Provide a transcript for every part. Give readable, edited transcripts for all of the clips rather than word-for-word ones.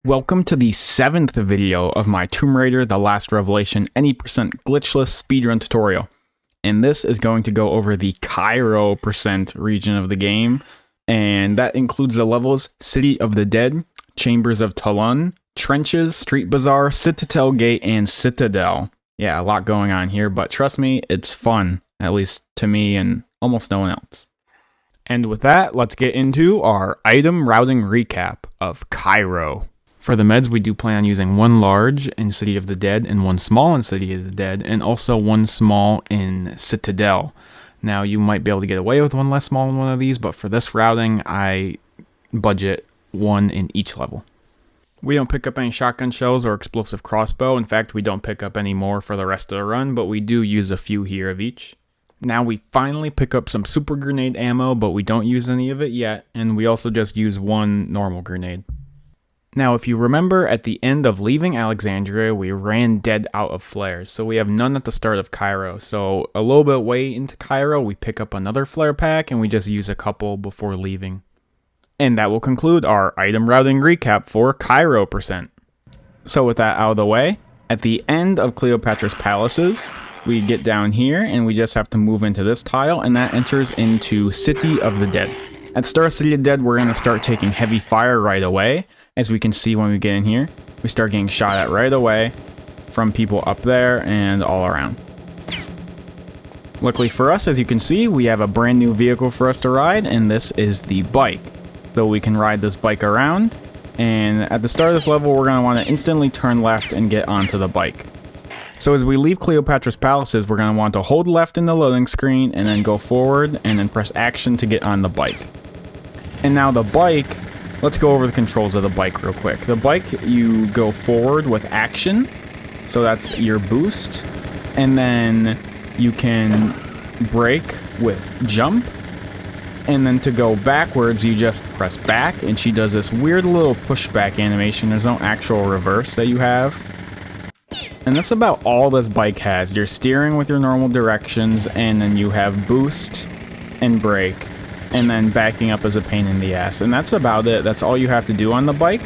Welcome to the 7th video of my Tomb Raider The Last Revelation Any Glitchless speedrun tutorial. And this is going to go over the Cairo % region of the game. And that includes the levels City of the Dead, Chambers of Tulun, Trenches, Street Bazaar, Citadel Gate, and Citadel. Yeah, a lot going on here, but trust me, it's fun. At least to me and almost no one else. And with that, let's get into our item routing recap of Cairo. For the meds, we do plan on using one large in City of the Dead and one small in City of the Dead, and also one small in Citadel. Now, you might be able to get away with one less small in one of these, but for this routing, I budget one in each level. We don't pick up any shotgun shells or explosive crossbow. In fact, we don't pick up any more for the rest of the run, but we do use a few here of each. Now we finally pick up some super grenade ammo, but we don't use any of it yet, and we also just use one normal grenade. Now, if you remember, at the end of leaving Alexandria, we ran dead out of flares, so we have none at the start of Cairo. So a little bit way into Cairo, we pick up another flare pack, and we just use a couple before leaving. And that will conclude our item routing recap for Cairo %. So with that out of the way, at the end of Cleopatra's Palaces, we get down here, and we just have to move into this tile, and that enters into City of the Dead. At start of City of the Dead, we're going to start taking heavy fire right away. As we can see when we get in here, we start getting shot at right away from people up there and all around. Luckily for us, as you can see, we have a brand new vehicle for us to ride, and this is the bike. So we can ride this bike around, and at the start of this level, we're going to want to instantly turn left and get onto the bike. So as we leave Cleopatra's Palaces, we're going to want to hold left in the loading screen and then go forward and then press action to get on the bike. And now the bike, let's go over the controls of the bike real quick. The bike, you go forward with action, so that's your boost, and then you can brake with jump, and then to go backwards, you just press back, and she does this weird little pushback animation. There's no actual reverse that you have. And that's about all this bike has. You're steering with your normal directions, and then you have boost and brake, and then backing up is a pain in the ass. And that's about it. That's all you have to do on the bike.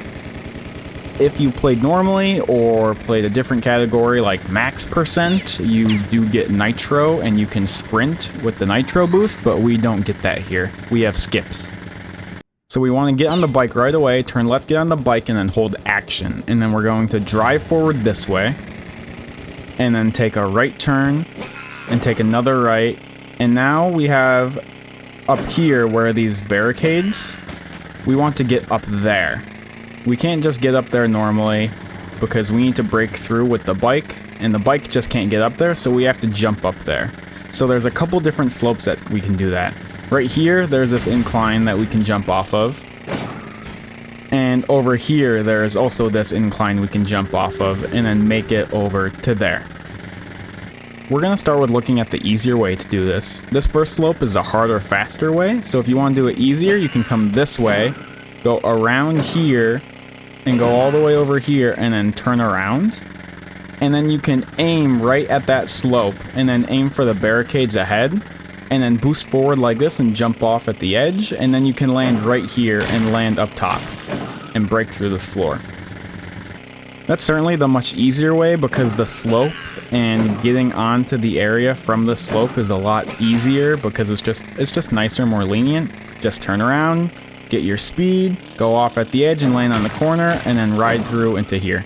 If you played normally or played a different category like max %, you do get nitro and you can sprint with the nitro boost, but we don't get that here. We have skips. So we want to get on the bike right away, turn left, get on the bike, and then hold action. And then we're going to drive forward this way, and then take a right turn, and take another right. And now we have up here where these barricades, we want to get up there. We can't just get up there normally because we need to break through with the bike, and the bike just can't get up there, so we have to jump up there. So there's a couple different slopes that we can do that. Right here, there's this incline that we can jump off of. And over here, there's also this incline we can jump off of and then make it over to there. We're going to start with looking at the easier way to do this. This first slope is a harder, faster way. So if you want to do it easier, you can come this way, go around here, and go all the way over here, and then turn around. And then you can aim right at that slope, and then aim for the barricades ahead, and then boost forward like this and jump off at the edge, and then you can land right here and land up top and break through this floor. That's certainly the much easier way because the slope and getting onto the area from the slope is a lot easier because it's just nicer, more lenient. Just turn around, get your speed, go off at the edge and land on the corner, and then ride through into here.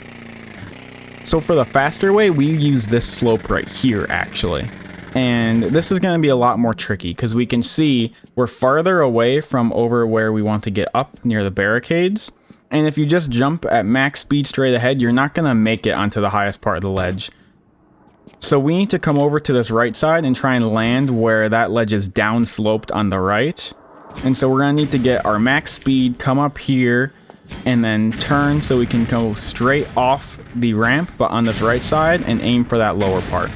So for the faster way, we use this slope right here actually. And this is going to be a lot more tricky because we can see we're farther away from over where we want to get up near the barricades. And if you just jump at max speed straight ahead, you're not going to make it onto the highest part of the ledge. So we need to come over to this right side and try and land where that ledge is downsloped on the right. And so we're going to need to get our max speed, come up here, and then turn so we can go straight off the ramp, but on this right side, and aim for that lower part.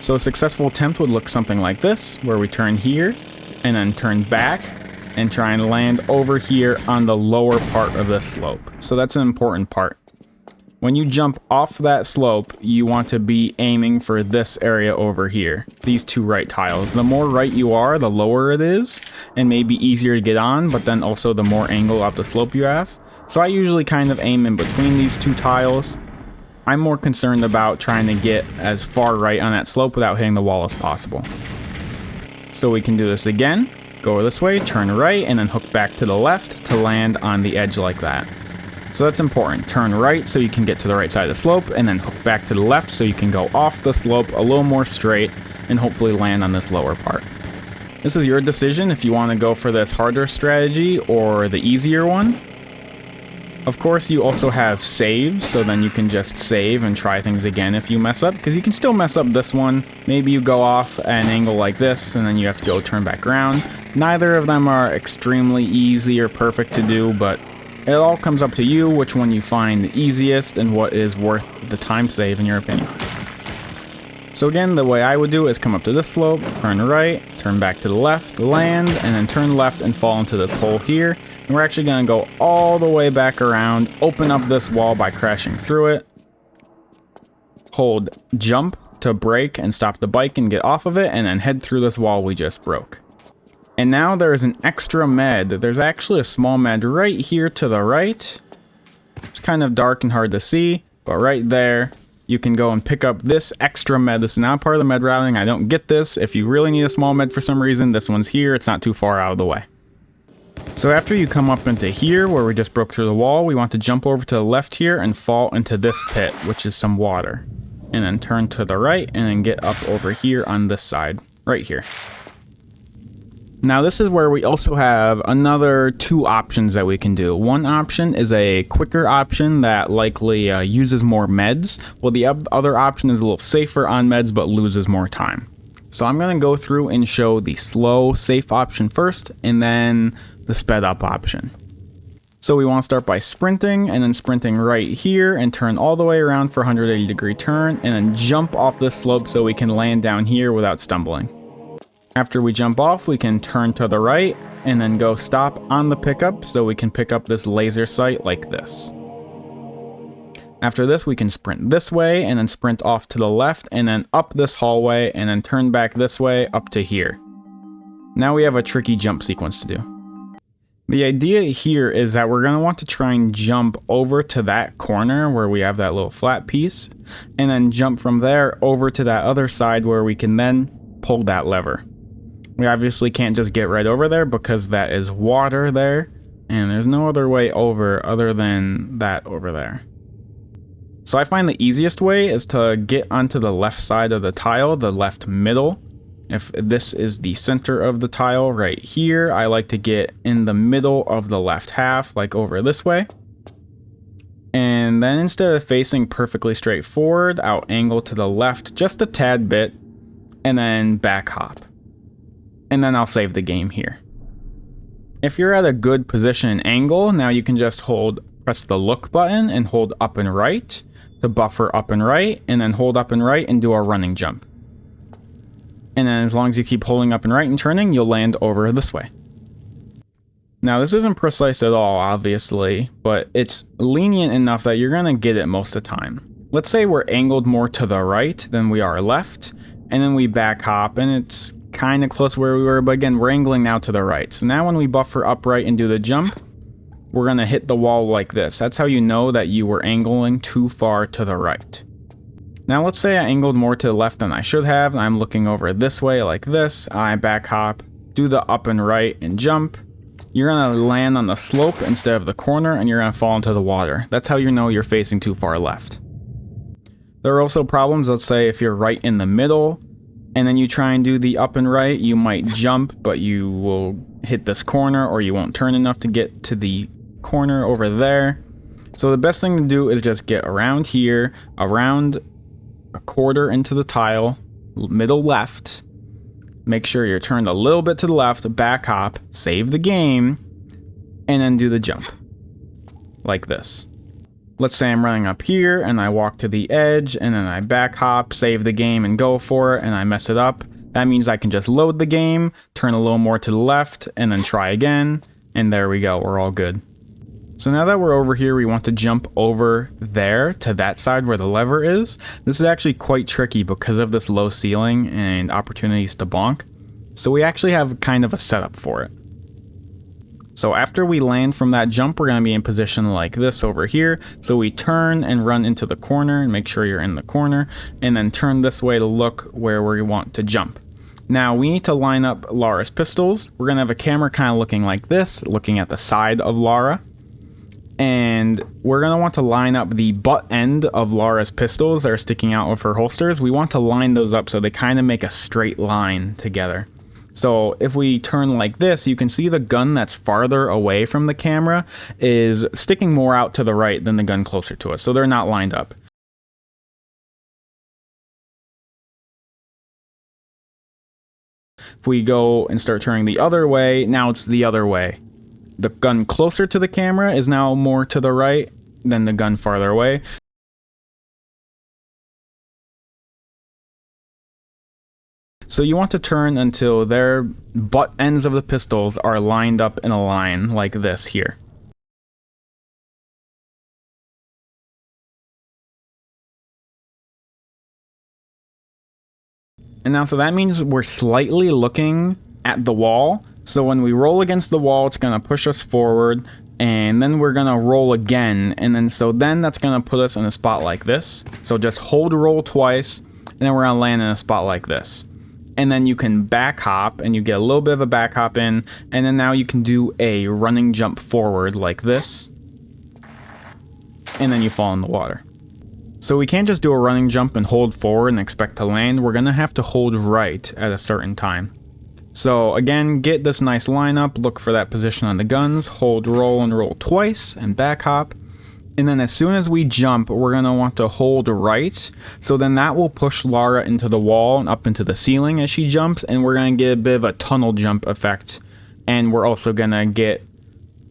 So a successful attempt would look something like this, where we turn here, and then turn back, and try and land over here on the lower part of the slope. So that's an important part. When you jump off that slope, you want to be aiming for this area over here, these two right tiles. The more right you are, the lower it is, and maybe easier to get on, but then also the more angle off the slope you have. So I usually kind of aim in between these two tiles. I'm more concerned about trying to get as far right on that slope without hitting the wall as possible. So we can do this again. Go this way, turn right, and then hook back to the left to land on the edge like that. So that's important. Turn right so you can get to the right side of the slope, and then hook back to the left so you can go off the slope a little more straight and hopefully land on this lower part. This is your decision if you want to go for this harder strategy or the easier one. Of course, you also have saves, so then you can just save and try things again if you mess up, because you can still mess up this one. Maybe you go off at an angle like this, and then you have to go turn back around. Neither of them are extremely easy or perfect to do, but it all comes up to you which one you find the easiest and what is worth the time save in your opinion. So again, the way I would do it is come up to this slope, turn right, turn back to the left, land, and then turn left and fall into this hole here. And we're actually going to go all the way back around, open up this wall by crashing through it. Hold jump to brake and stop the bike and get off of it, and then head through this wall we just broke. And now there is an extra med. There's actually a small med right here to the right. It's kind of dark and hard to see, but right there, you can go and pick up this extra med. This is not part of the med routing. I don't get this. If you really need a small med for some reason, this one's here. It's not too far out of the way. So after you come up into here where we just broke through the wall, we want to jump over to the left here and fall into this pit, which is some water. And then turn to the right and then get up over here on this side, right here. Now this is where we also have another two options that we can do. One option is a quicker option that likely uses more meds, while the other option is a little safer on meds but loses more time. So I'm going to go through and show the slow, safe option first, and then the sped up option. So we want to start by sprinting, and then sprinting right here and turn all the way around for a 180-degree turn, and then jump off this slope so we can land down here without stumbling. After we jump off, we can turn to the right and then go stop on the pickup so we can pick up this laser sight like this. After this, we can sprint this way and then sprint off to the left and then up this hallway and then turn back this way up to here. Now we have a tricky jump sequence to do. The idea here is that we're going to want to try and jump over to that corner where we have that little flat piece, and then jump from there over to that other side where we can then pull that lever. We obviously can't just get right over there because that is water there, and there's no other way over other than that over there. So I find the easiest way is to get onto the left side of the tile, the left middle. If this is the center of the tile right here, I like to get in the middle of the left half, like over this way. And then instead of facing perfectly straight forward, I'll angle to the left just a tad bit, and then back hop. And then I'll save the game here. If you're at a good position and angle, now you can just press the look button and hold up and right to buffer up and right, and then hold up and right and do a running jump. And then as long as you keep holding up and right and turning, you'll land over this way. Now this isn't precise at all, obviously, but it's lenient enough that you're gonna get it most of the time. Let's say we're angled more to the right than we are left, and then we back hop, and it's kind of close where we were, but again, we're angling now to the right. So now when we buffer upright and do the jump, we're gonna hit the wall like this. That's how you know that you were angling too far to the right. Now let's say I angled more to the left than I should have, and I'm looking over this way like this. I back hop, do the up and right and jump. You're gonna land on the slope instead of the corner, and you're gonna fall into the water. That's how you know you're facing too far left. There are also problems, let's say if you're right in the middle, and then you try and do the up and right, you might jump, but you will hit this corner, or you won't turn enough to get to the corner over there. So the best thing to do is just get around here, around a quarter into the tile, middle left, make sure you're turned a little bit to the left, back hop, save the game, and then do the jump like this. Let's say I'm running up here and I walk to the edge and then I back hop, save the game and go for it, and I mess it up. That means I can just load the game, turn a little more to the left, and then try again, and there we go, we're all good. So now that we're over here, we want to jump over there to that side where the lever is. This is actually quite tricky because of this low ceiling and opportunities to bonk. So we actually have kind of a setup for it. So after we land from that jump, we're going to be in position like this over here. So we turn and run into the corner and make sure you're in the corner, and then turn this way to look where we want to jump. Now we need to line up Lara's pistols. We're going to have a camera kind of looking like this, looking at the side of Lara. And we're going to want to line up the butt end of Lara's pistols that are sticking out of her holsters. We want to line those up so they kind of make a straight line together. So if we turn like this, you can see the gun that's farther away from the camera is sticking more out to the right than the gun closer to us. So they're not lined up. If we go and start turning the other way, now it's the other way. The gun closer to the camera is now more to the right than the gun farther away. So you want to turn until their butt ends of the pistols are lined up in a line like this here. And now, so that means we're slightly looking at the wall. So when we roll against the wall, it's going to push us forward, and then we're going to roll again. And then that's going to put us in a spot like this. So just hold roll twice, and then we're going to land in a spot like this. And then you can back hop, and you get a little bit of a back hop in, and then now you can do a running jump forward like this, and then you fall in the water. So we can't just do a running jump and hold forward and expect to land. We're gonna have to hold right at a certain time. So again, get this nice lineup, look for that position on the guns, hold roll and roll twice, and back hop. And then as soon as we jump, we're going to want to hold right. So then that will push Lara into the wall and up into the ceiling as she jumps. And we're going to get a bit of a tunnel jump effect. And we're also going to get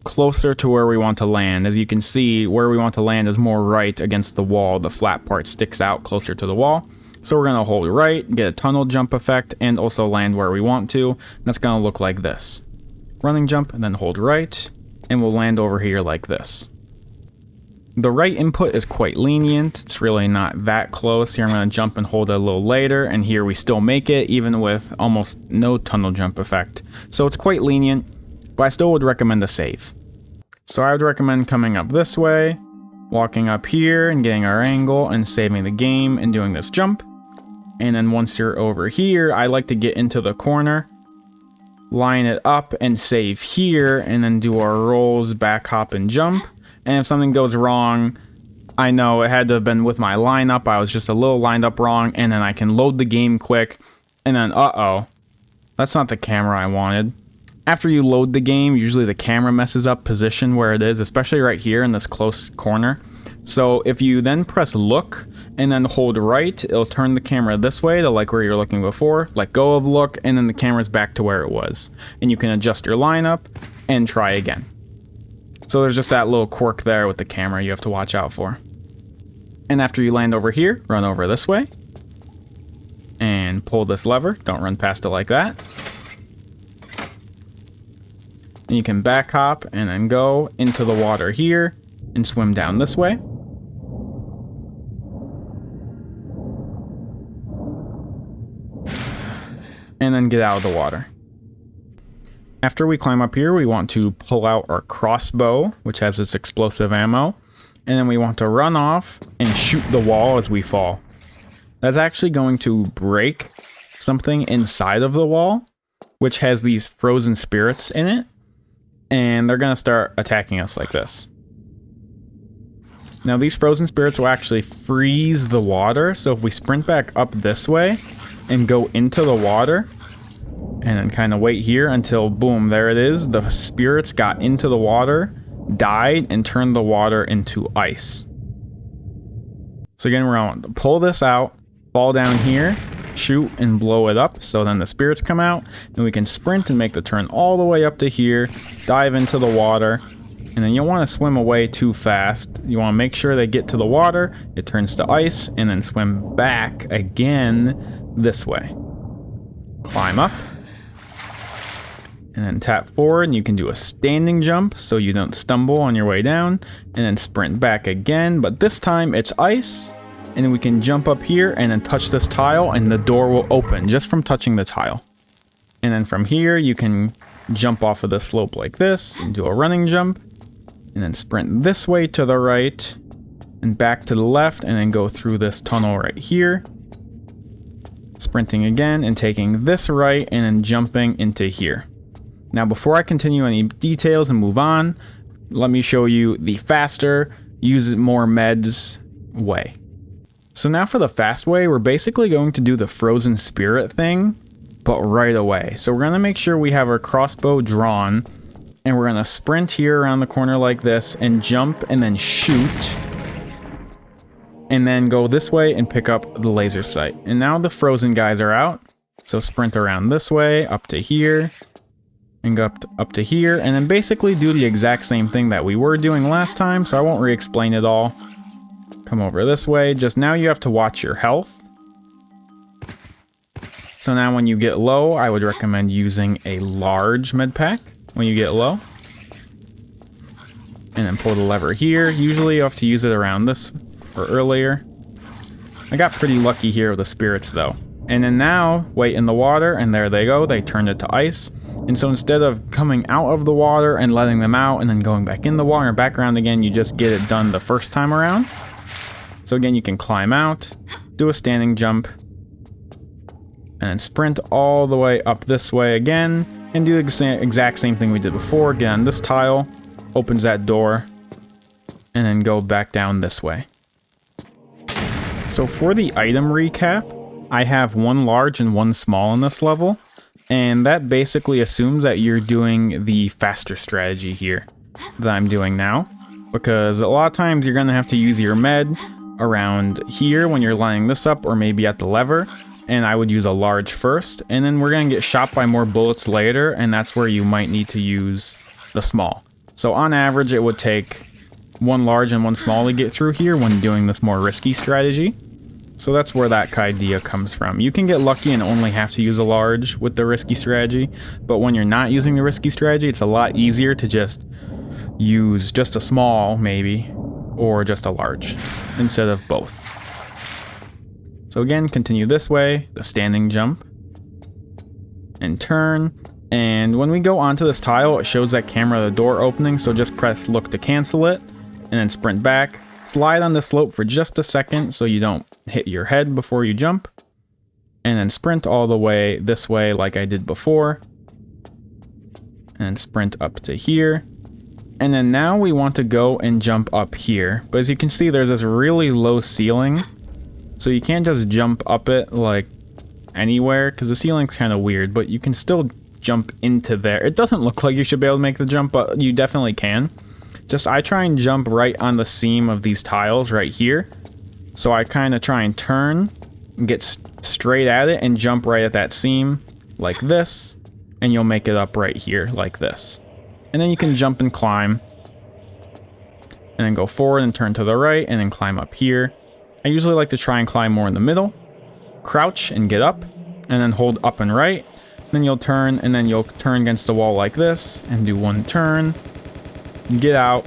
closer to where we want to land. As you can see, where we want to land is more right against the wall. The flat part sticks out closer to the wall. So we're going to hold right, get a tunnel jump effect, and also land where we want to. And that's going to look like this. Running jump, and then hold right. And we'll land over here like this. The right input is quite lenient. It's really not that close. Here I'm going to jump and hold it a little later, and here we still make it, even with almost no tunnel jump effect. So it's quite lenient, but I still would recommend a save. So I would recommend coming up this way, walking up here and getting our angle and saving the game and doing this jump. And then once you're over here, I like to get into the corner, line it up and save here, and then do our rolls, back hop and jump. And if something goes wrong, I know it had to have been with my lineup. I was just a little lined up wrong, and then I can load the game quick, and then uh-oh, that's not the camera I wanted. After you load the game, usually the camera messes up position where it is, especially right here in this close corner. So if you then press look and then hold right, it'll turn the camera this way to like where you're looking before, let go of look, and then the camera's back to where it was. And you can adjust your lineup and try again. So there's just that little quirk there with the camera you have to watch out for. And after you land over here, run over this way. And pull this lever. Don't run past it like that. And you can back hop and then go into the water here and swim down this way. And then get out of the water. After we climb up here, we want to pull out our crossbow, which has its explosive ammo, and then we want to run off and shoot the wall as we fall. That's actually going to break something inside of the wall, which has these frozen spirits in it, and they're going to start attacking us like this. Now these frozen spirits will actually freeze the water, so if we sprint back up this way and go into the water, and then kind of wait here until, boom, there it is. The spirits got into the water, died, and turned the water into ice. So again, we're going to pull this out, fall down here, shoot, and blow it up. So then the spirits come out, and we can sprint and make the turn all the way up to here, dive into the water, and then you don't want to swim away too fast. You want to make sure they get to the water, it turns to ice, and then swim back again this way. Climb up. And then tap forward, and you can do a standing jump so you don't stumble on your way down. And then sprint back again, but this time it's ice. And then we can jump up here and then touch this tile, and the door will open just from touching the tile. And then from here, you can jump off of the slope like this, and do a running jump, and then sprint this way to the right, and back to the left, and then go through this tunnel right here. Sprinting again, and taking this right, and then jumping into here. Now, before I continue any details and move on, let me show you the faster, use more meds way. So now for the fast way, we're basically going to do the frozen spirit thing, but right away. So we're gonna make sure we have our crossbow drawn, and we're gonna sprint here around the corner like this, and jump, and then shoot, and then go this way and pick up the laser sight. And now the frozen guys are out, so sprint around this way, up to here, and go up to here, and then basically do the exact same thing that we were doing last time, so I won't re-explain it all. Come over this way, just now you have to watch your health. So now when you get low, I would recommend using a large med pack when you get low. And then pull the lever here. Usually you have to use it around this or earlier. I got pretty lucky here with the spirits though. And then now, wait in the water, and there they go, they turned it to ice. And so instead of coming out of the water and letting them out and then going back in the water and back around again, you just get it done the first time around. So again, you can climb out, do a standing jump, and then sprint all the way up this way again, and do the exact same thing we did before. Get on this tile, opens that door, and then go back down this way. So for the item recap, I have one large and one small in this level, and that basically assumes that you're doing the faster strategy here that I'm doing now, because a lot of times you're going to have to use your med around here when you're lining this up, or maybe at the lever, and I would use a large first, and then we're going to get shot by more bullets later, and that's where you might need to use the small. So on average it would take one large and one small to get through here when doing this more risky strategy. So that's where that idea comes from. You can get lucky and only have to use a large with the risky strategy, but when you're not using the risky strategy, it's a lot easier to just use just a small maybe, or just a large, instead of both. So again, continue this way, the standing jump, and turn. And when we go onto this tile, it shows that camera the door opening, so just press look to cancel it, and then sprint back. Slide on the slope for just a second so you don't hit your head before you jump, and then sprint all the way this way like I did before, and sprint up to here. And then now we want to go and jump up here, but as you can see there's this really low ceiling, so you can't just jump up it like anywhere because the ceiling's kind of weird, but you can still jump into there. It doesn't look like you should be able to make the jump, but you definitely can. Just I try and jump right on the seam of these tiles right here, so I kind of try and turn and get straight at it and jump right at that seam like this, and you'll make it up right here like this. And then you can jump and climb, and then go forward and turn to the right, and then climb up here. I usually like to try and climb more in the middle, crouch and get up, and then hold up and right. Then you'll turn, and then you'll turn against the wall like this, and do one turn, get out,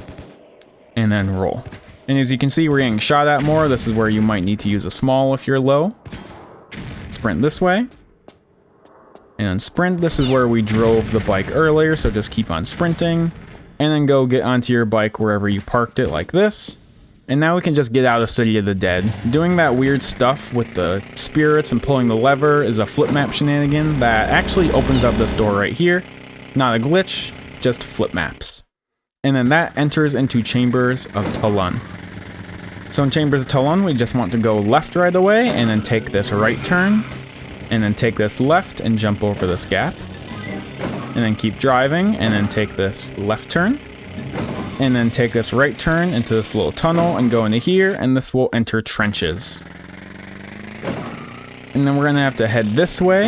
and then roll. And as you can see, we're getting shot at more. This is where you might need to use a small if you're low. Sprint this way. And then sprint, this is where we drove the bike earlier, so just keep on sprinting. And then go get onto your bike wherever you parked it like this. And now we can just get out of City of the Dead. Doing that weird stuff with the spirits and pulling the lever is a flip map shenanigan that actually opens up this door right here. Not a glitch, just flip maps. And then that enters into Chambers of Tulun. So in Chambers of Tulun, we just want to go left right away, and then take this right turn, and then take this left and jump over this gap, and then keep driving, and then take this left turn, and then take this right turn into this little tunnel and go into here, and this will enter trenches. And then we're gonna have to head this way,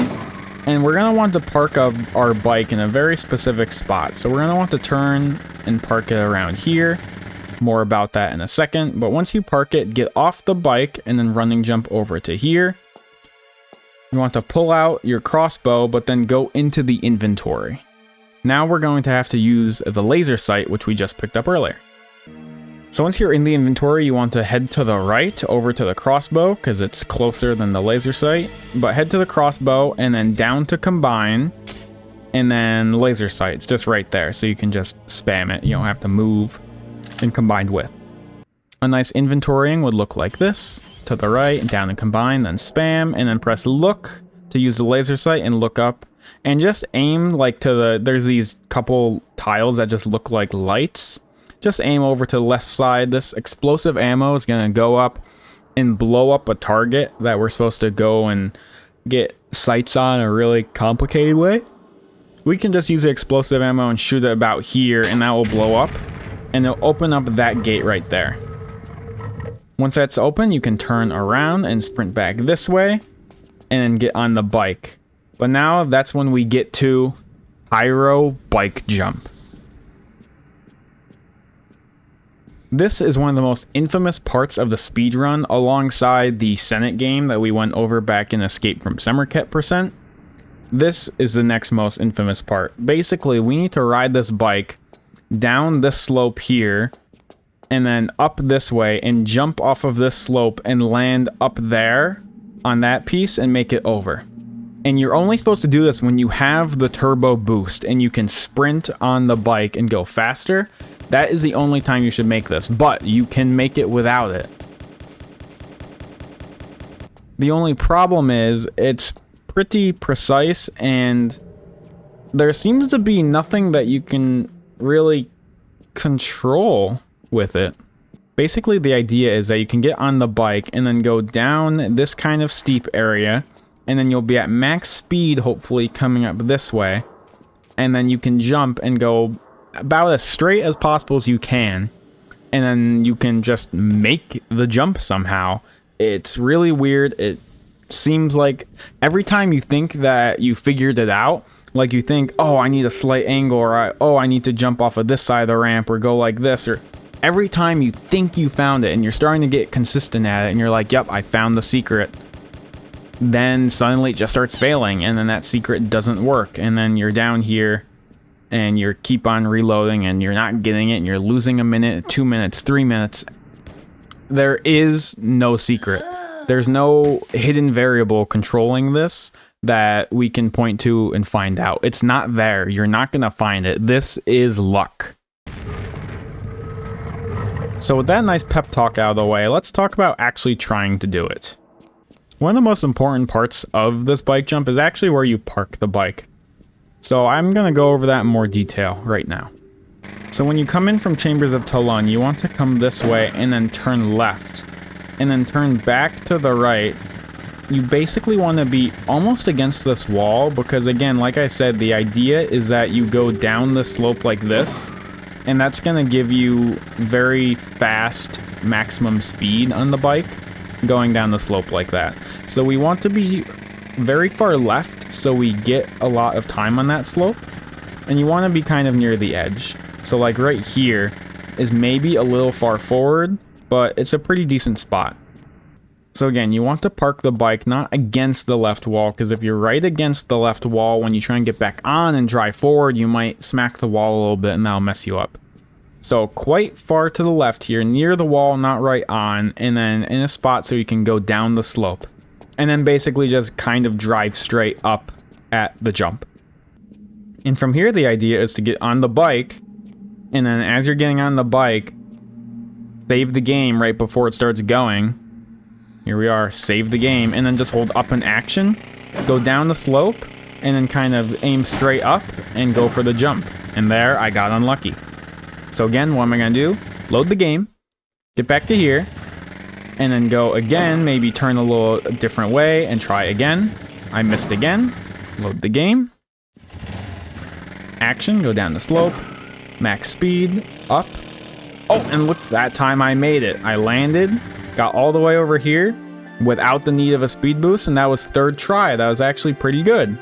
and we're gonna want to park up our bike in a very specific spot. So we're gonna want to turn and park it around here. More about that in a second, but once you park it, get off the bike and then running jump over to here. You want to pull out your crossbow, but then go into the inventory. Now we're going to have to use the laser sight, which we just picked up earlier. So once you're in the inventory, you want to head to the right over to the crossbow because it's closer than the laser sight. But head to the crossbow and then down to combine, and then laser sight. It's just right there, so you can just spam it. You don't have to move and combined with. A nice inventorying would look like this. To the right, down and combine, then spam, and then press look to use the laser sight and look up. And just aim like to the, there's these couple tiles that just look like lights. Just aim over to the left side. This explosive ammo is going to go up and blow up a target that we're supposed to go and get sights on in a really complicated way. We can just use the explosive ammo and shoot it about here, and that will blow up. And it'll open up that gate right there. Once that's open, you can turn around and sprint back this way and then get on the bike. But now that's when we get to Cairo Bike Jump. This is one of the most infamous parts of the speedrun alongside the Senate game that we went over back in Escape from Semerket %. This is the next most infamous part. Basically, we need to ride this bike down this slope here and then up this way and jump off of this slope and land up there on that piece and make it over. And you're only supposed to do this when you have the turbo boost and you can sprint on the bike and go faster. That is the only time you should make this, but you can make it without it. The only problem is it's pretty precise and there seems to be nothing that you can really control with it. Basically, the idea is that you can get on the bike and then go down this kind of steep area, and then you'll be at max speed, hopefully coming up this way, and then you can jump and go about as straight as possible as you can, and then you can just make the jump somehow. It's really weird. It seems like every time you think that you figured it out, like you think, oh, I need a slight angle, or oh, I need to jump off of this side of the ramp, or go like this, or every time you think you found it and you're starting to get consistent at it and you're like, yep, I found the secret, then suddenly it just starts failing and then that secret doesn't work, and then you're down here and you keep on reloading and you're not getting it and you're losing a minute, 2 minutes, 3 minutes. There is no secret. There's no hidden variable controlling this that we can point to and find out. It's not there. You're not gonna find it. This is luck. So with that nice pep talk out of the way, let's talk about actually trying to do it. One of the most important parts of this bike jump is actually where you park the bike. So I'm going to go over that in more detail right now. So when you come in from Chambers of Tulun, you want to come this way and then turn left. And then turn back to the right. You basically want to be almost against this wall because, again, like I said, the idea is that you go down the slope like this. And that's going to give you very fast maximum speed on the bike going down the slope like that. So we want to be very far left so we get a lot of time on that slope. And you want to be kind of near the edge. So like right here is maybe a little far forward, but it's a pretty decent spot. So again, you want to park the bike not against the left wall, because if you're right against the left wall, when you try and get back on and drive forward, you might smack the wall a little bit and that'll mess you up. So quite far to the left here, near the wall, not right on, and then in a spot so you can go down the slope. And then basically just kind of drive straight up at the jump. And from here, the idea is to get on the bike, and then as you're getting on the bike, save the game right before it starts going. Here we are, save the game, and then just hold up in action, go down the slope, and then kind of aim straight up and go for the jump. And there, I got unlucky. So again, what am I gonna do? Load the game, get back to here, and then go again, maybe turn a little different way and try again. I missed again, load the game, action, go down the slope, max speed, up. Oh, and look, that time I made it. I landed, got all the way over here without the need of a speed boost, and that was third try. That was actually pretty good.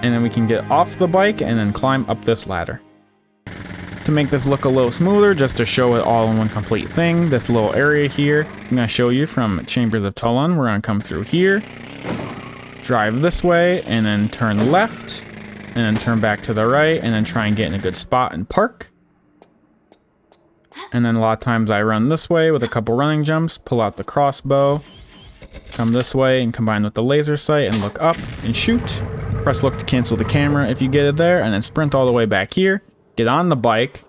And then we can get off the bike and then climb up this ladder. To make this look a little smoother, just to show it all in one complete thing, this little area here, I'm going to show you from Chambers of Tulun. We're going to come through here, drive this way, and then turn left, and then turn back to the right, and then try and get in a good spot and park. And then a lot of times I run this way with a couple running jumps, pull out the crossbow, come this way and combine with the laser sight and look up and shoot. Press look to cancel the camera if you get it there, and then sprint all the way back here. Get on the bike,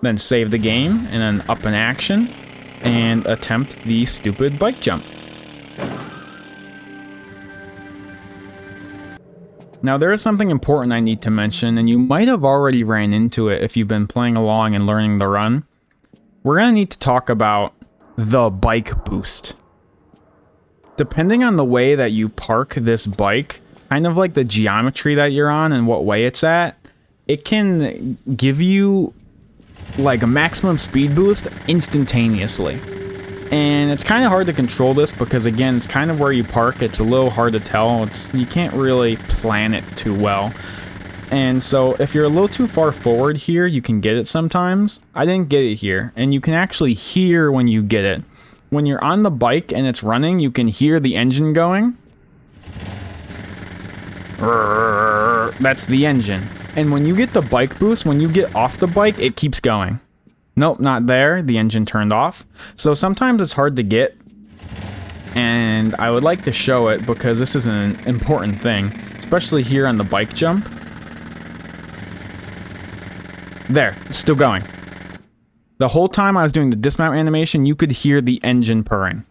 then save the game, and then up in action, and attempt the stupid bike jump. Now there is something important I need to mention, and you might have already ran into it if you've been playing along and learning the run. We're going to need to talk about the bike boost. Depending on the way that you park this bike, kind of like the geometry that you're on and what way it's at, it can give you like a maximum speed boost instantaneously. And it's kind of hard to control this because, again, it's kind of where you park. It's a little hard to tell. You can't really plan it too well. And so if you're a little too far forward here, you can get it sometimes. I didn't get it here. And you can actually hear when you get it. When you're on the bike and it's running, you can hear the engine going. That's the engine. And when you get the bike boost, when you get off the bike, it keeps going. Nope, not there. The engine turned off. So sometimes it's hard to get. And I would like to show it because this is an important thing, especially here on the bike jump. There, it's still going. The whole time I was doing the dismount animation, you could hear the engine purring.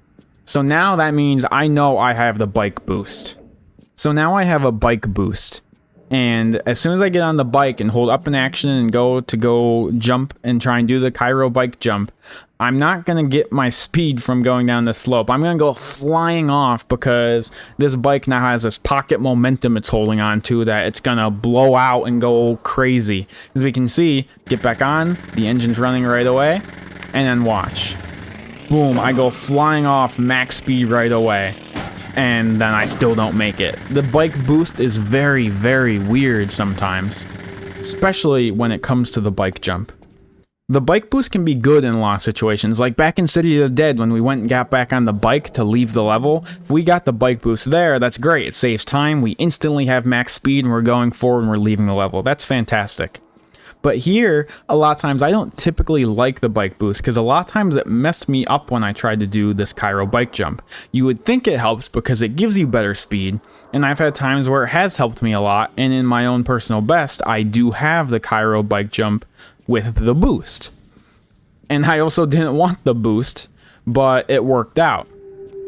So now that means I know I have the bike boost. So now I have a bike boost. And as soon as I get on the bike and hold up in action and go jump and try and do the Cairo Bike Jump, I'm not going to get my speed from going down the slope. I'm going to go flying off because this bike now has this pocket momentum it's holding on to that it's going to blow out and go crazy. As we can see, get back on, the engine's running right away, and then watch. Boom, I go flying off max speed right away. And then I still don't make it. The bike boost is very, very weird sometimes, especially when it comes to the bike jump. The bike boost can be good in a lot of situations, like back in City of the Dead when we went and got back on the bike to leave the level. If we got the bike boost there, that's great. It saves time, we instantly have max speed, and we're going forward and we're leaving the level. That's fantastic. But here, a lot of times I don't typically like the bike boost because a lot of times it messed me up when I tried to do this Cairo Bike Jump. You would think it helps because it gives you better speed, and I've had times where it has helped me a lot, and in my own personal best, I do have the Cairo Bike Jump with the boost. And I also didn't want the boost, but it worked out.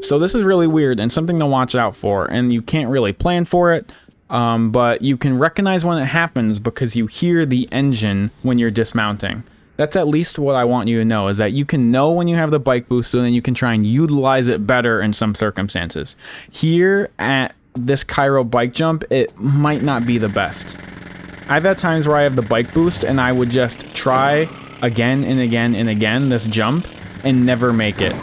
So this is really weird and something to watch out for, and you can't really plan for it. But you can recognize when it happens because you hear the engine when you're dismounting. That's at least what I want you to know, is that you can know when you have the bike boost, so then you can try and utilize it better in some circumstances. Here at this Cairo Bike Jump, it might not be the best. I've had times where I have the bike boost and I would just try again and again and again this jump and never make it.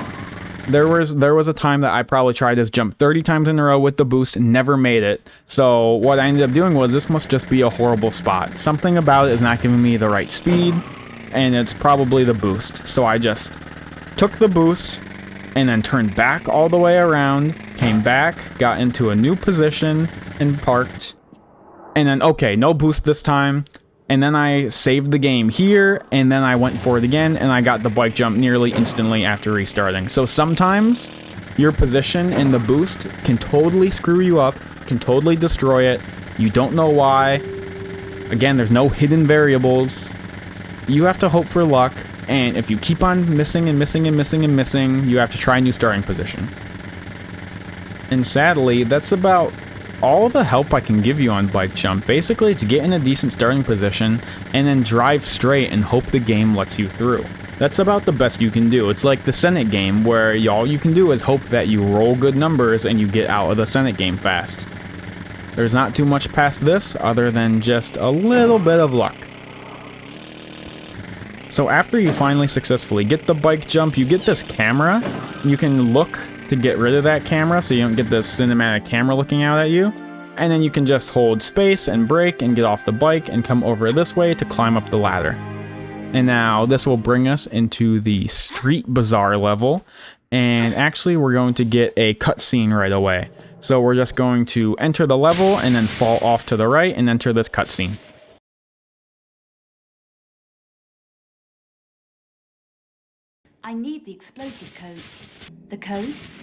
There was a time that I probably tried this jump 30 times in a row with the boost and never made it. So what I ended up doing was, this must just be a horrible spot. Something about it is not giving me the right speed, and it's probably the boost. So I just took the boost and then turned back all the way around, came back, got into a new position and parked. And then, okay, no boost this time. And then I saved the game here, and then I went for it again, and I got the bike jump nearly instantly after restarting. So sometimes your position in the boost can totally screw you up, can totally destroy it. You don't know why. Again, there's no hidden variables. You have to hope for luck, and if you keep on missing and missing and missing and missing, you have to try a new starting position. And sadly, that's about all the help I can give you on bike jump. Basically, it's get in a decent starting position and then drive straight and hope the game lets you through. That's about the best you can do. It's like the Senate game, where all you can do is hope that you roll good numbers and you get out of the Senate game fast. There's not too much past this other than just a little bit of luck. So after you finally successfully get the bike jump, you get this camera. You can look to get rid of that camera so you don't get this cinematic camera looking out at you. And then you can just hold space and brake and get off the bike and come over this way to climb up the ladder. And now this will bring us into the Street Bazaar level. And actually we're going to get a cutscene right away. So we're just going to enter the level and then fall off to the right and enter this cutscene. I need the explosive codes. The codes?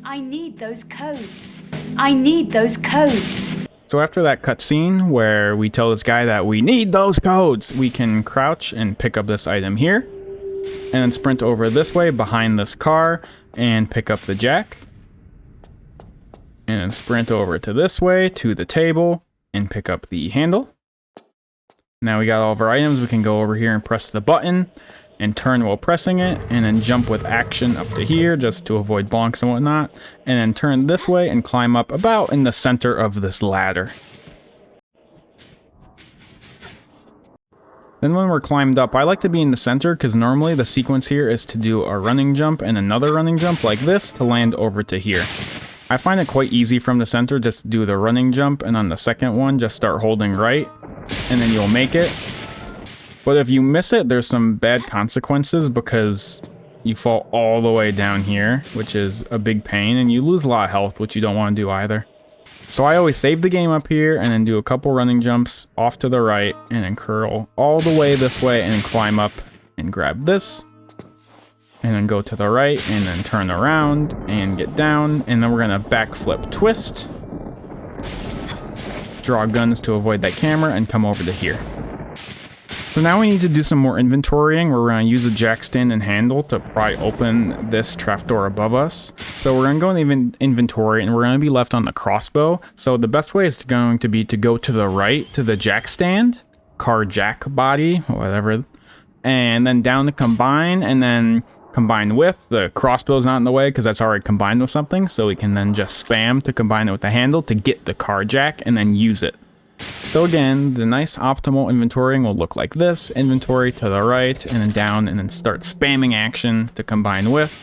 I need those codes. I need those codes. So after that cutscene where we tell this guy that we need those codes, we can crouch and pick up this item here, and then sprint over this way behind this car and pick up the jack. And then sprint over to this way to the table and pick up the handle. Now we got all of our items, we can go over here and press the button and turn while pressing it, and then jump with action up to here just to avoid bonks and whatnot, and then turn this way and climb up about in the center of this ladder. Then when we're climbed up, I like to be in the center because normally the sequence here is to do a running jump and another running jump like this to land over to here. I find it quite easy from the center just to do the running jump, and on the second one just start holding right and then you'll make it. But if you miss it, there's some bad consequences because you fall all the way down here, which is a big pain, and you lose a lot of health, which you don't want to do either. So I always save the game up here and then do a couple running jumps off to the right and then curl all the way this way and then climb up and grab this. And then go to the right and then turn around and get down, and then we're gonna backflip twist. Draw guns to avoid that camera and come over to here. So now we need to do some more inventorying. We're going to use a jack stand and handle to pry open this trapdoor above us. So we're going to go in the inventory and we're going to be left on the crossbow. So the best way is going to be to go to the right to the jack stand, car jack body, whatever, and then down to combine, and then combine with. The crossbow's not in the way because that's already combined with something. So we can then just spam to combine it with the handle to get the car jack and then use it. So again, the nice optimal inventorying will look like this. Inventory to the right and then down, and then start spamming action to combine with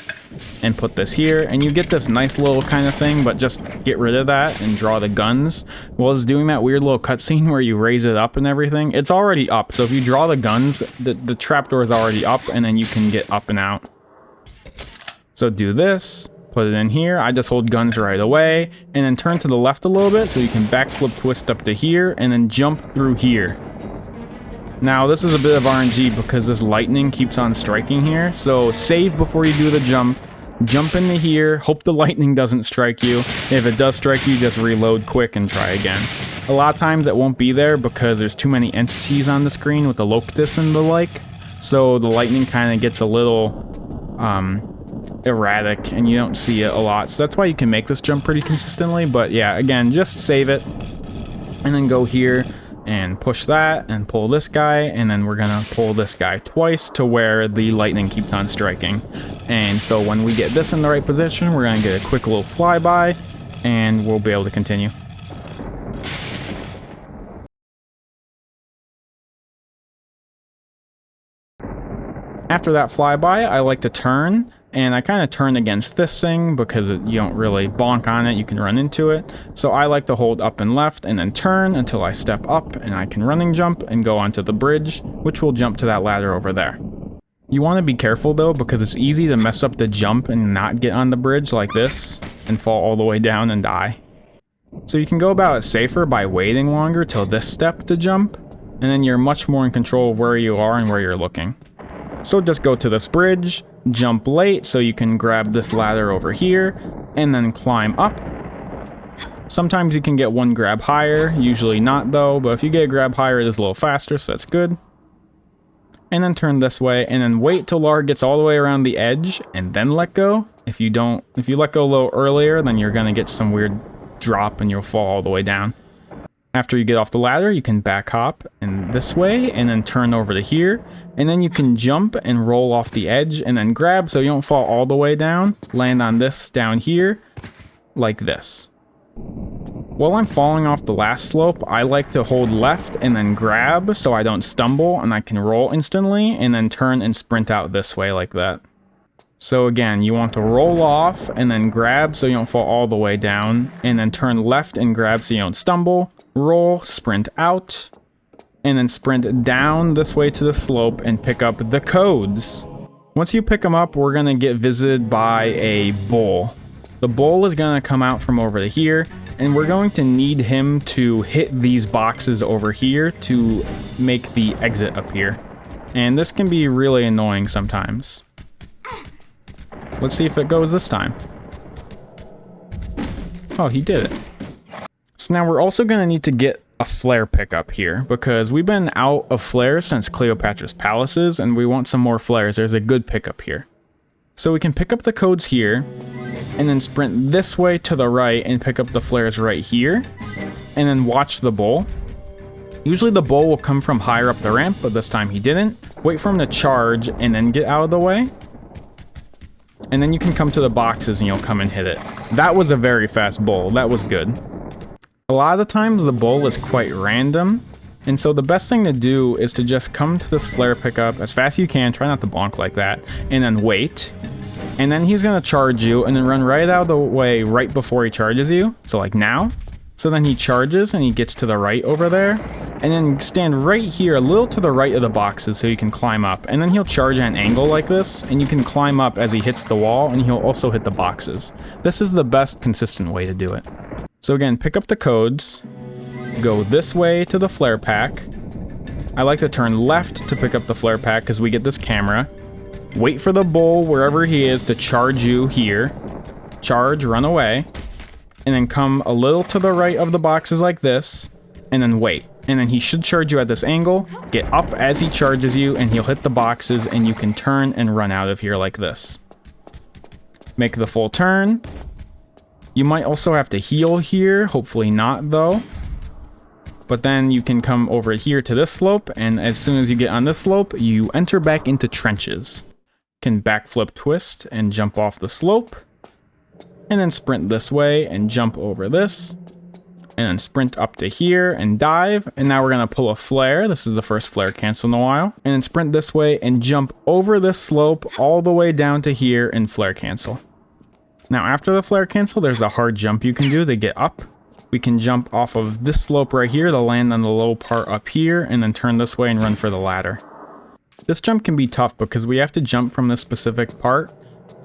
and put this here, and you get this nice little kind of thing, but just get rid of that and draw the guns. Well, it's doing that weird little cutscene where you raise it up and everything. It's already up, so if you draw the guns, the trapdoor is already up, and then you can get up and out. So do this. Put it in here. I just hold guns right away, and then turn to the left a little bit so you can backflip twist up to here and then jump through here. Now this is a bit of RNG because this lightning keeps on striking here, so save before you do the jump. Jump into here, hope the lightning doesn't strike you. If it does strike you, just reload quick and try again. A lot of times it won't be there because there's too many entities on the screen with the locutus and the like, so the lightning kind of gets a little erratic and you don't see it a lot, so that's why you can make this jump pretty consistently. But yeah, again, just save it and then go here and push that and pull this guy, and then we're gonna pull this guy twice to where the lightning keeps on striking. And so when we get this in the right position, we're gonna get a quick little flyby and we'll be able to continue. After that flyby, I like to turn, and I kind of turn against this thing because you don't really bonk on it, you can run into it. So I like to hold up and left and then turn until I step up and I can running jump and go onto the bridge, which will jump to that ladder over there. You want to be careful though, because it's easy to mess up the jump and not get on the bridge like this and fall all the way down and die. So you can go about it safer by waiting longer till this step to jump, and then you're much more in control of where you are and where you're looking. So just go to this bridge, jump late so you can grab this ladder over here, and then climb up. Sometimes you can get one grab higher, usually not though, but if you get a grab higher it is a little faster, so that's good. And then turn this way, and then wait till Lar gets all the way around the edge, and then let go. If you let go a little earlier, then you're gonna get some weird drop and you'll fall all the way down. After you get off the ladder, you can back hop in this way and then turn over to here, and then you can jump and roll off the edge and then grab so you don't fall all the way down. Land on this down here like this. While I'm falling off the last slope, I like to hold left and then grab so I don't stumble and I can roll instantly, and then turn and sprint out this way like that. So again, you want to roll off and then grab so you don't fall all the way down, and then turn left and grab so you don't stumble. Roll, sprint out, and then sprint down this way to the slope and pick up the codes. Once you pick them up, we're going to get visited by a bull. The bull is going to come out from over here, and we're going to need him to hit these boxes over here to make the exit up here. And this can be really annoying sometimes. Let's see if it goes this time. Oh, he did it. So now we're also going to need to get a flare pickup here because we've been out of flares since Cleopatra's Palaces and we want some more flares. There's a good pickup here. So we can pick up the codes here and then sprint this way to the right and pick up the flares right here and then watch the bull. Usually the bull will come from higher up the ramp, but this time he didn't. Wait for him to charge and then get out of the way. And then you can come to the boxes and you'll come and hit it. That was a very fast bull. That was good. A lot of the times the bull is quite random, and so the best thing to do is to just come to this flare pickup as fast as you can, try not to bonk like that, and then wait. And then he's gonna charge you and then run right out of the way right before he charges you. So like now. So then he charges and he gets to the right over there, and then stand right here a little to the right of the boxes so you can climb up. And then he'll charge at an angle like this, and you can climb up as he hits the wall, and he'll also hit the boxes. This is the best consistent way to do it. So again, pick up the codes, go this way to the flare pack. I like to turn left to pick up the flare pack because we get this camera. Wait for the bull wherever he is to charge you here. Charge, run away. And then come a little to the right of the boxes like this, and then wait. And then he should charge you at this angle, get up as he charges you, and he'll hit the boxes, and you can turn and run out of here like this. Make the full turn. You might also have to heal here, hopefully not though. But then you can come over here to this slope, and as soon as you get on this slope, you enter back into trenches. You can backflip twist and jump off the slope. And then sprint this way and jump over this. And then sprint up to here and dive. And now we're going to pull a flare. This is the first flare cancel in a while. And then sprint this way and jump over this slope all the way down to here and flare cancel. Now after the flare cancel, there's a hard jump you can do to get up. We can jump off of this slope right here to land on the low part up here and then turn this way and run for the ladder. This jump can be tough because we have to jump from this specific part,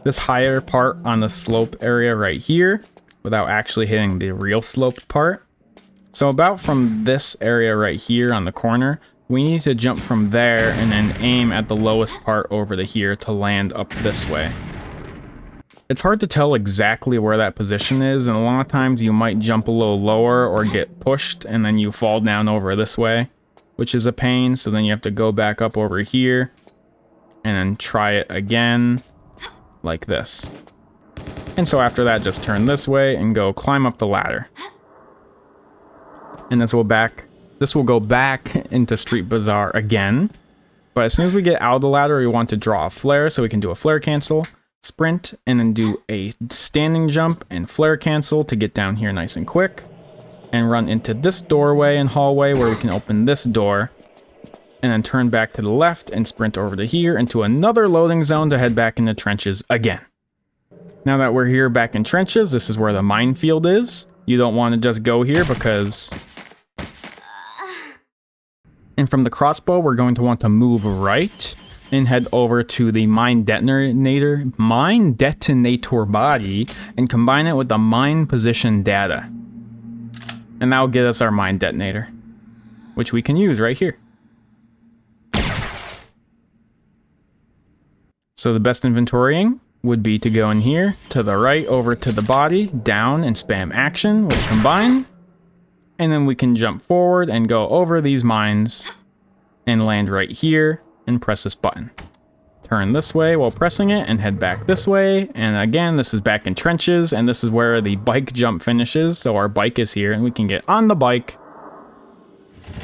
this higher part on the slope area right here, without actually hitting the real slope part. So about from this area right here on the corner, we need to jump from there and then aim at the lowest part over to here to land up this way. It's hard to tell exactly where that position is, and a lot of times you might jump a little lower or get pushed and then you fall down over this way, which is a pain. So then you have to go back up over here and then try it again like this. And so after that, just turn this way and go climb up the ladder. And this will go back into Street Bazaar again. But as soon as we get out of the ladder, we want to draw a flare so we can do a flare cancel, sprint, and then do a standing jump and flare cancel to get down here nice and quick. And run into this doorway and hallway where we can open this door. And then turn back to the left and sprint over to here into another loading zone to head back into trenches again. Now that we're here back in trenches, this is where the minefield is. You don't want to just go here because... And from the crossbow, we're going to want to move right and head over to the mine detonator body and combine it with the mine position data. And that will get us our mine detonator, which we can use right here. So the best inventorying would be to go in here, to the right, over to the body, down, and spam action with combine. And then we can jump forward and go over these mines and land right here and press this button. Turn this way while pressing it and head back this way. And again, this is back in trenches, and this is where the bike jump finishes. So our bike is here, and we can get on the bike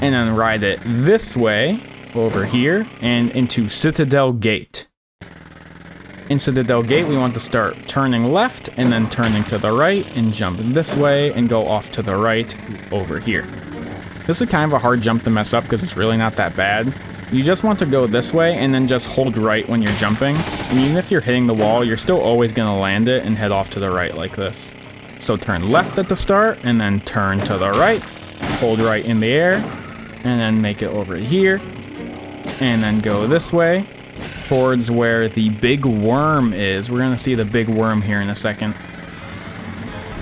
and then ride it this way over here and into Citadel Gate. In Citadel Gate, we want to start turning left and then turning to the right and jump this way and go off to the right over here. This is kind of a hard jump to mess up because it's really not that bad. You just want to go this way and then just hold right when you're jumping. And even if you're hitting the wall, you're still always going to land it and head off to the right like this. So turn left at the start and then turn to the right, hold right in the air, and then make it over here. And then go this way towards where the big worm is. We're going to see the big worm here in a second.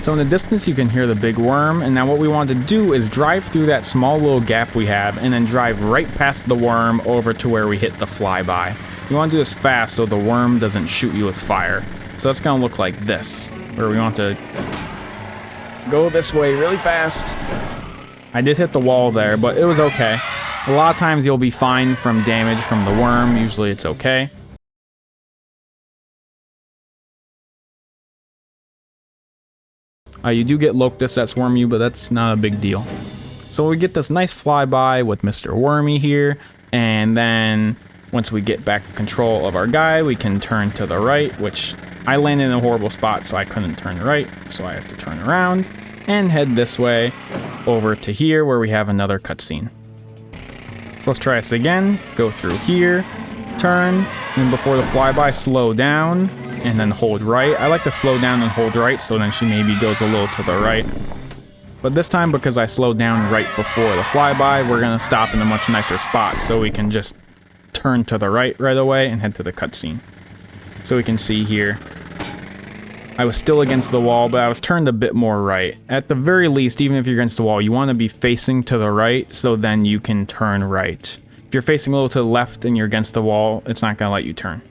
So in the distance you can hear the big worm, and now what we want to do is drive through that small little gap we have and then drive right past the worm over to where we hit the flyby. You want to do this fast so the worm doesn't shoot you with fire. So it's going to look like this, where we want to Go this way really fast. I did hit the wall there, but it was okay. A lot of times you'll be fine from damage from the worm. Usually it's okay. You do get locusts that swarm you, but that's not a big deal. So we get this nice flyby with Mr. Wormy here, and then once we get back control of our guy, we can turn to the right, which I landed in a horrible spot, so I couldn't turn right, so I have to turn around and head this way over to here where we have another cutscene. So let's try this again. Go through here, turn, and before the flyby, slow down, and then hold right. I like to slow down and hold right, so then she maybe goes a little to the right. But this time, because I slowed down right before the flyby, we're gonna stop in a much nicer spot, so we can just turn to the right away and head to the cutscene. So we can see here, I was still against the wall, but I was turned a bit more right. At the very least, even if you're against the wall, you want to be facing to the right, so then you can turn right. If you're facing a little to the left and you're against the wall, it's not gonna let you turn.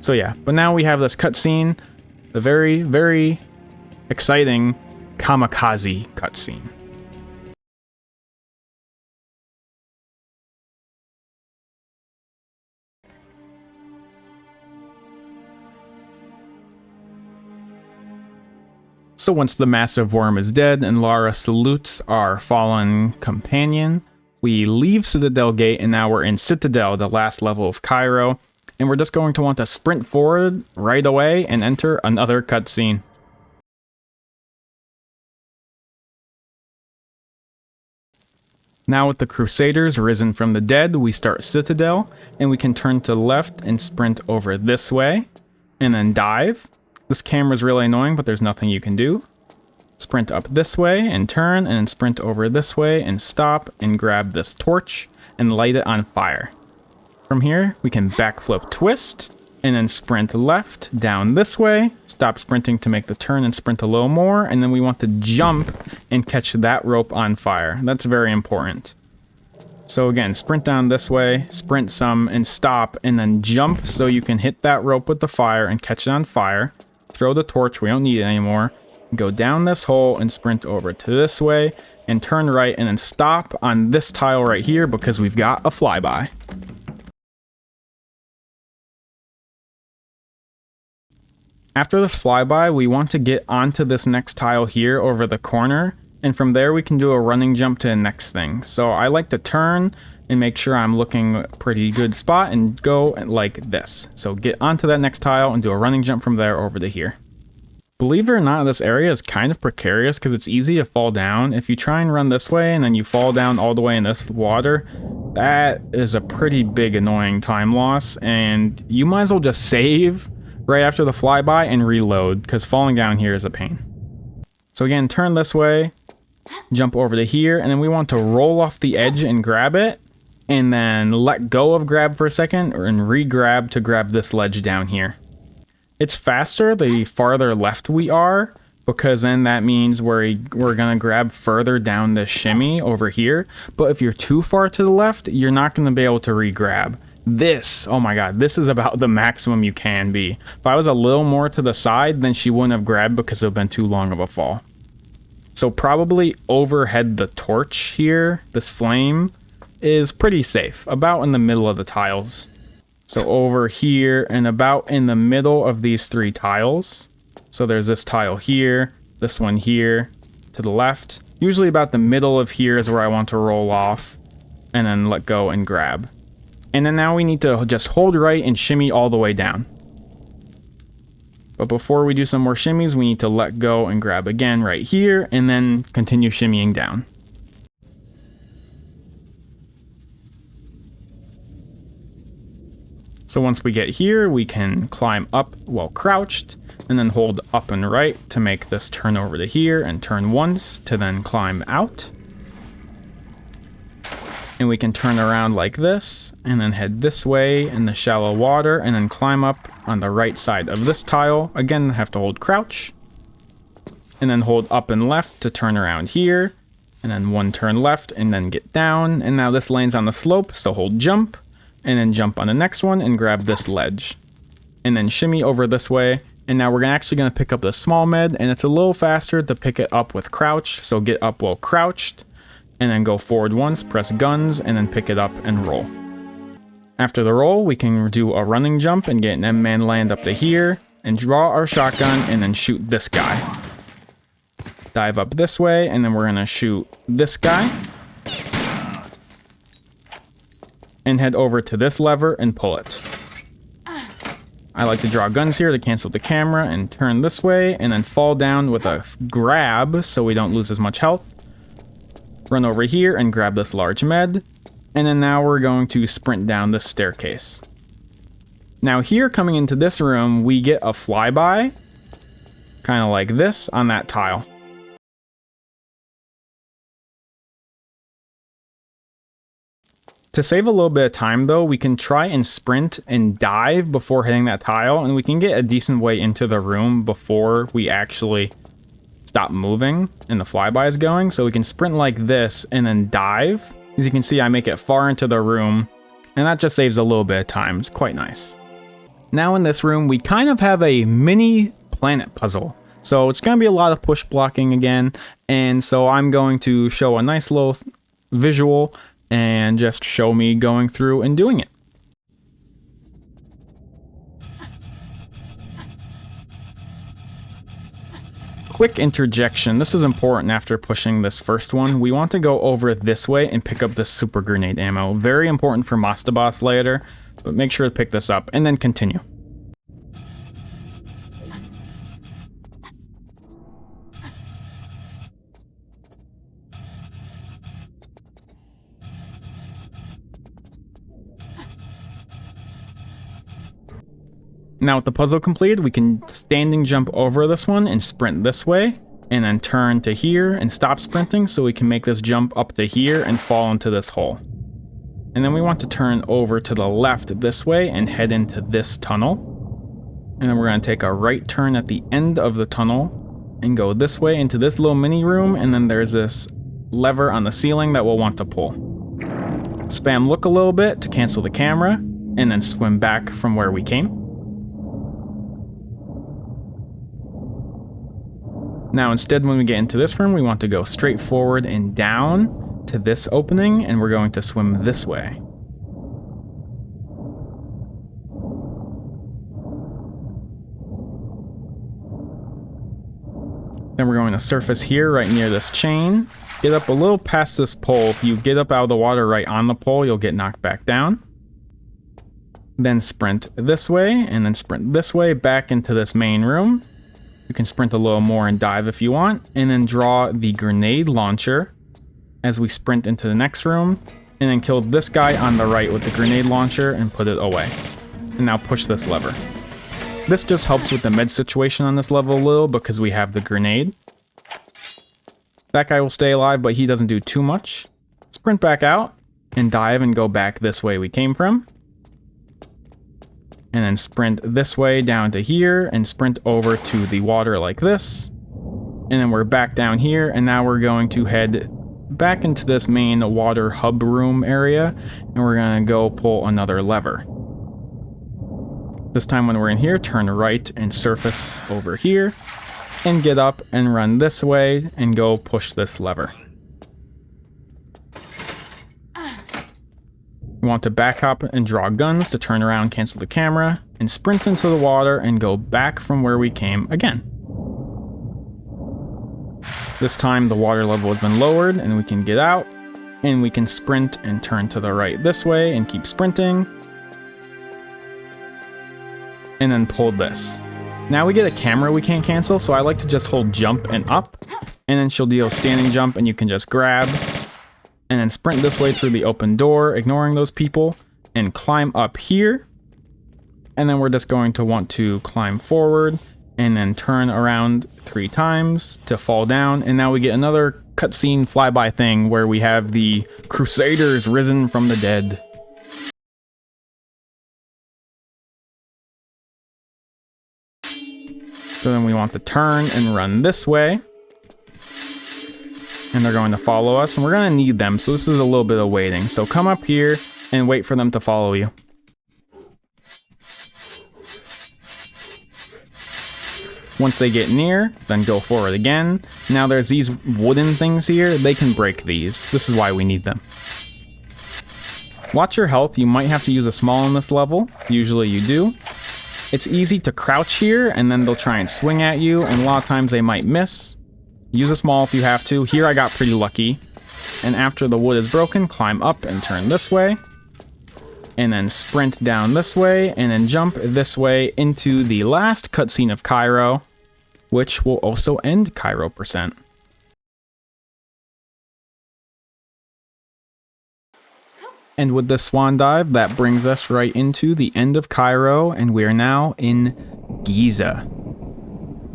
So yeah, but now we have this cutscene, the very, very exciting kamikaze cutscene. So once the massive worm is dead and Lara salutes our fallen companion, we leave Citadel Gate and now we're in Citadel, the last level of Cairo, and we're just going to want to sprint forward right away and enter another cutscene. Now with the Crusaders risen from the dead, we start Citadel, and we can turn to the left and sprint over this way, and then dive. This camera's really annoying, but there's nothing you can do. Sprint up this way and turn, and then sprint over this way and stop and grab this torch and light it on fire. From here, we can backflip twist, and then sprint left down this way, stop sprinting to make the turn and sprint a little more, and then we want to jump and catch that rope on fire. That's very important. So again, sprint down this way, sprint some, and stop, and then jump so you can hit that rope with the fire and catch it on fire. Throw the torch, we don't need it anymore. Go down this hole and sprint over to this way, and turn right, and then stop on this tile right here because we've got a flyby. After this flyby, we want to get onto this next tile here over the corner, and from there we can do a running jump to the next thing. So I like to turn and make sure I'm looking a pretty good spot and go like this. So get onto that next tile and do a running jump from there over to here. Believe it or not, this area is kind of precarious because it's easy to fall down. If you try and run this way and then you fall down all the way in this water, that is a pretty big annoying time loss, and you might as well just save right after the flyby and reload, because falling down here is a pain. So again, turn this way, jump over to here, and then we want to roll off the edge and grab it, and then let go of grab for a second, and re-grab to grab this ledge down here. It's faster the farther left we are, because then that means we're gonna grab further down this shimmy over here, but if you're too far to the left, you're not gonna be able to re-grab. This, oh my god, this is about the maximum you can be. If I was a little more to the side, then she wouldn't have grabbed because it would have been too long of a fall. So probably overhead the torch here, this flame, is pretty safe, about in the middle of the tiles. So over here and about in the middle of these three tiles. So there's this tile here, this one here, to the left. Usually about the middle of here is where I want to roll off and then let go and grab. And then now we need to just hold right and shimmy all the way down. But before we do some more shimmies, we need to let go and grab again right here, and then continue shimmying down. So once we get here, we can climb up while crouched, and then hold up and right to make this turn over to here, and turn once to then climb out. And we can turn around like this, and then head this way in the shallow water, and then climb up on the right side of this tile. Again, have to hold crouch, and then hold up and left to turn around here, and then one turn left, and then get down. And now this lands on the slope, so hold jump, and then jump on the next one and grab this ledge. And then shimmy over this way, And now we're actually going to pick up the small med, and it's a little faster to pick it up with crouch. So get up while crouched, and then go forward once, press guns, and then pick it up and roll. After the roll, we can do a running jump and get an M-man land up to here, and draw our shotgun, and then shoot this guy. Dive up this way, and then we're going to shoot this guy. And head over to this lever and pull it. I like to draw guns here to cancel the camera and turn this way, and then fall down with a grab so we don't lose as much health. Run over here and grab this large med, and then now we're going to sprint down this staircase. Now here, coming into this room, we get a flyby, kind of like this, on that tile. To save a little bit of time though, we can try and sprint and dive before hitting that tile, and we can get a decent way into the room before we actually stop moving and the flyby is going. So we can sprint like this and then dive. As you can see, I make it far into the room, and that just saves a little bit of time. It's quite nice. Now in this room, we kind of have a mini planet puzzle. So it's going to be a lot of push blocking again, and so I'm going to show a nice little visual and just show me going through and doing it. Quick interjection, this is important after pushing this first one. We want to go over this way and pick up this super grenade ammo. Very important for Mastabas later, but make sure to pick this up and then continue. Now with the puzzle completed, we can standing jump over this one and sprint this way, and then turn to here and stop sprinting so we can make this jump up to here and fall into this hole. And then we want to turn over to the left this way and head into this tunnel. And then we're going to take a right turn at the end of the tunnel and go this way into this little mini room, and then there's this lever on the ceiling that we'll want to pull. Spam look a little bit to cancel the camera, and then swim back from where we came. Now instead, when we get into this room, we want to go straight forward and down to this opening, and we're going to swim this way. Then we're going to surface here right near this chain. Get up a little past this pole. If you get up out of the water right on the pole, you'll get knocked back down. Then sprint this way, and then sprint this way back into this main room. You can sprint a little more and dive if you want, and then draw the grenade launcher as we sprint into the next room, and then kill this guy on the right with the grenade launcher and put it away. And now push this lever. This just helps with the med situation on this level a little because we have the grenade. That guy will stay alive, but he doesn't do too much. Sprint back out and dive and go back this way we came from. And then sprint this way down to here and sprint over to the water like this. And then we're back down here, and now we're going to head back into this main water hub room area, and we're going to go pull another lever. This time when we're in here, turn right and surface over here, and get up and run this way and go push this lever. We want to back up and draw guns to turn around, cancel the camera, and sprint into the water and go back from where we came again. This time the water level has been lowered and we can get out, and we can sprint and turn to the right this way and keep sprinting. And then pull this. Now we get a camera we can't cancel, so I like to just hold jump and up, and then she'll deal standing jump and you can just grab. And then sprint this way through the open door, ignoring those people, and climb up here. And then we're just going to want to climb forward and then turn around 3 times to fall down. And now we get another cutscene flyby thing where we have the Crusaders risen from the dead. So then we want to turn and run this way. And they're going to follow us, and we're going to need them, so this is a little bit of waiting. So come up here and wait for them to follow you. Once they get near, then go forward again. Now there's these wooden things here. They can break these. This is why we need them. Watch your health. You might have to use a small on this level. Usually you do. It's easy to crouch here, and then they'll try and swing at you, and a lot of times they might miss. Use a small if you have to. Here I got pretty lucky. And after the wood is broken, climb up and turn this way. And then sprint down this way, and then jump this way into the last cutscene of Cairo, which will also end Cairo %. And with this swan dive, that brings us right into the end of Cairo, and we are now in Giza.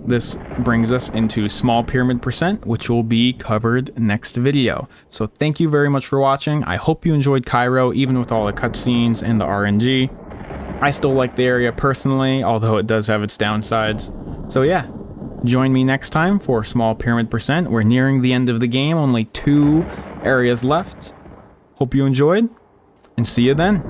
This brings us into small pyramid %, which will be covered next video. So thank you very much for watching. I hope you enjoyed Cairo, even with all the cutscenes and the RNG. I still like the area personally, although it does have its downsides. So yeah, join me next time for small pyramid %. We're nearing the end of the game, only 2 areas left. Hope you enjoyed, and see you then.